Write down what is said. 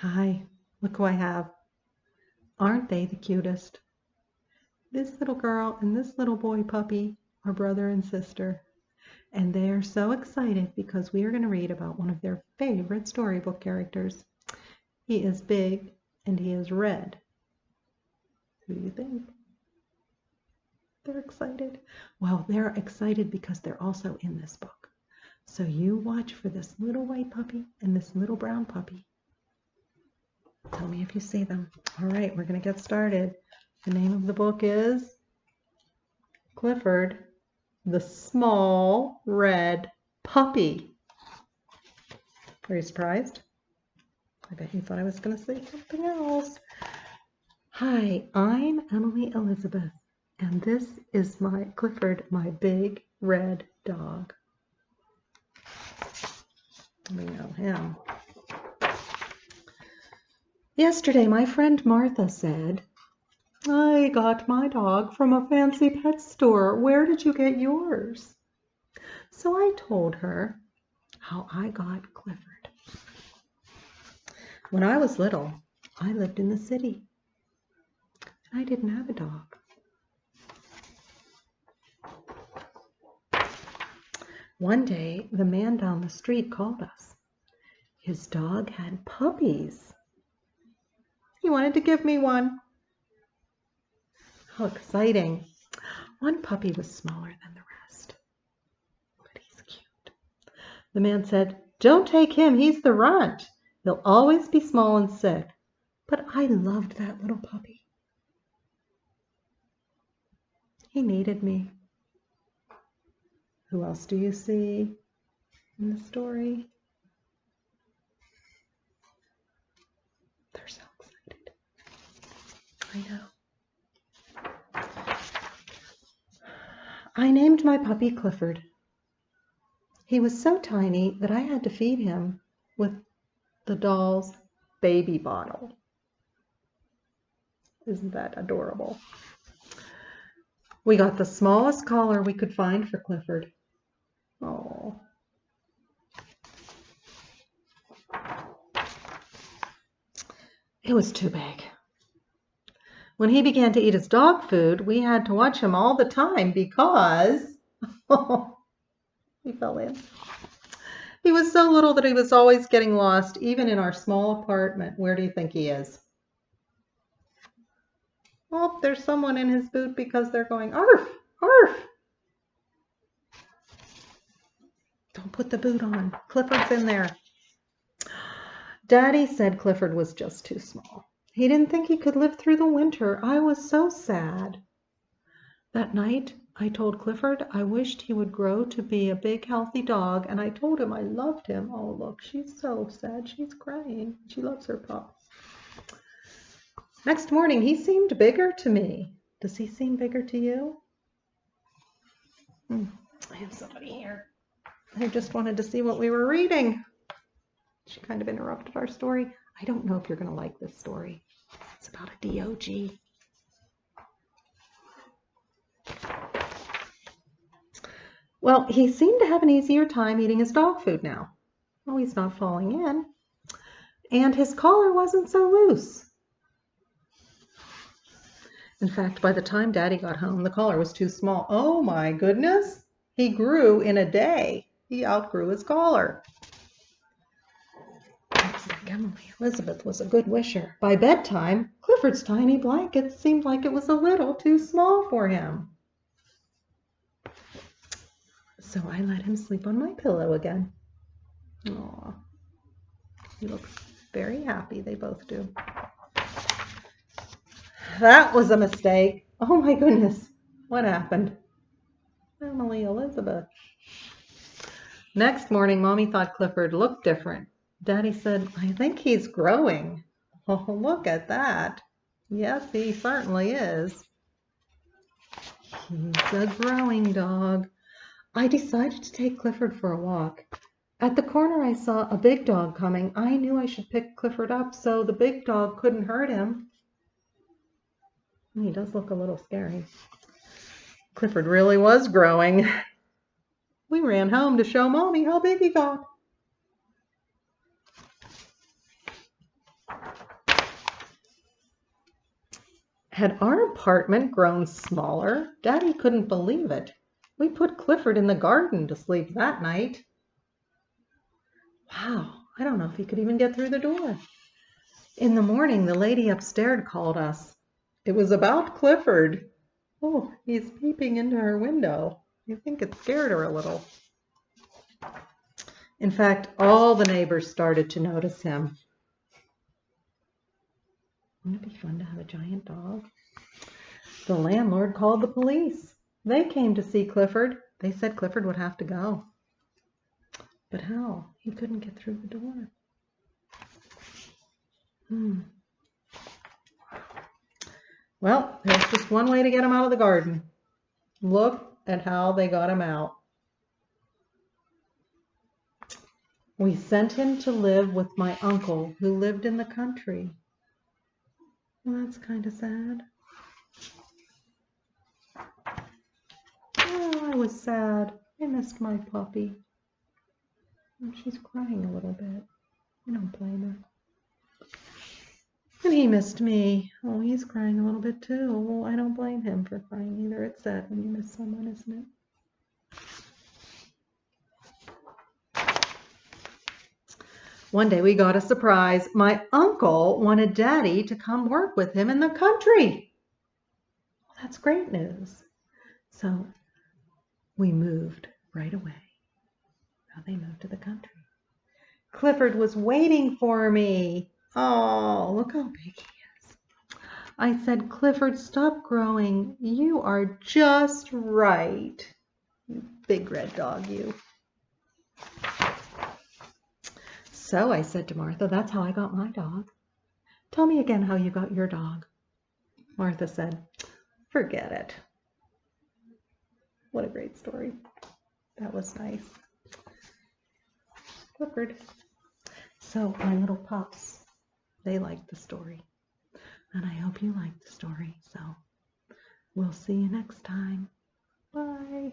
Hi, look who I have. Aren't they the cutest? This little girl and this little boy puppy are brother and sister. And they are so excited because we are going to read about one of their favorite storybook characters. He is big and he is red. Who do you think? They're excited. Well, they're excited because they're also in this book. So you watch for this little white puppy and this little brown puppy. Tell me if you see them. All right, we're going to get started. The name of the book is Clifford, the Small Red Puppy. Are you surprised? I bet you thought I was going to say something else. Hi, I'm Emily Elizabeth, and this is my Clifford, my big red dog. We know him. Yesterday, my friend Martha said, I got my dog from a fancy pet store. Where did you get yours? So I told her how I got Clifford. When I was little, I lived in the city. I didn't have a dog. One day, the man down the street called us. His dog had puppies. He wanted to give me one. How exciting. One puppy was smaller than the rest, but he's cute. The man said, don't take him, he's the runt. He'll always be small and sick. But I loved that little puppy. He needed me. Who else do you see in the story? They're so excited. I know. I named my puppy Clifford. He was so tiny that I had to feed him with the doll's baby bottle. Isn't that adorable? We got the smallest collar we could find for Clifford. Oh. It was too big. When he began to eat his dog food, we had to watch him all the time because he fell in. He was so little that he was always getting lost, even in our small apartment. Where do you think he is? Oh, there's someone in his boot because they're going, arf, arf. Don't put the boot on. Clifford's in there. Daddy said Clifford was just too small. He didn't think he could live through the winter. I was so sad. That night, I told Clifford I wished he would grow to be a big, healthy dog, and I told him I loved him. Oh, look, she's so sad. She's crying. She loves her pup. Next morning, he seemed bigger to me. Does he seem bigger to you? I have somebody here. I just wanted to see what we were reading. She kind of interrupted our story. I don't know if you're going to like this story. It's about a DOG. Well, he seemed to have an easier time eating his dog food now. Oh, he's not falling in. And his collar wasn't so loose. In fact, by the time Daddy got home, the collar was too small. Oh my goodness. He grew in a day. He outgrew his collar. Looks like Emily Elizabeth was a good wisher. By bedtime, Clifford's tiny blanket seemed like it was a little too small for him. So I let him sleep on my pillow again. Aw, he looks very happy. They both do. That was a mistake. Oh my goodness. What happened? Emily Elizabeth. Next morning, Mommy thought Clifford looked different. Daddy said, I think he's growing. Oh, look at that. Yes, he certainly is. He's a growing dog. I decided to take Clifford for a walk. At the corner, I saw a big dog coming. I knew I should pick Clifford up so the big dog couldn't hurt him. He does look a little scary. Clifford really was growing. We ran home to show Mommy how big he got. Had our apartment grown smaller? Daddy couldn't believe it. We put Clifford in the garden to sleep that night. Wow, I don't know if he could even get through the door. In the morning, the lady upstairs called us. It was about Clifford. Oh, he's peeping into her window. I think it scared her a little. In fact, all the neighbors started to notice him. Wouldn't it be fun to have a giant dog? The landlord called the police. They came to see Clifford. They said Clifford would have to go. But how? He couldn't get through the door. Well, there's just one way to get him out of the garden. Look at how they got him out. We sent him to live with my uncle who lived in the country. Well, that's kind of sad. Oh, I was sad. I missed my puppy. And she's crying a little bit. I don't blame her. And he missed me. Oh, he's crying a little bit too. Well, I don't blame him for crying either. It's sad when you miss someone, isn't it? One day we got a surprise. My uncle wanted Daddy to come work with him in the country. Well, that's great news. So we moved right away. Now they moved to the country. Clifford was waiting for me. Oh, look how big he is. I said, Clifford, stop growing. You are just right. You big red dog, you. So I said to Martha, that's how I got my dog. Tell me again how you got your dog. Martha said, forget it. What a great story. That was nice. Clifford. So my little pups, they liked the story. And I hope you liked the story. So we'll see you next time. Bye.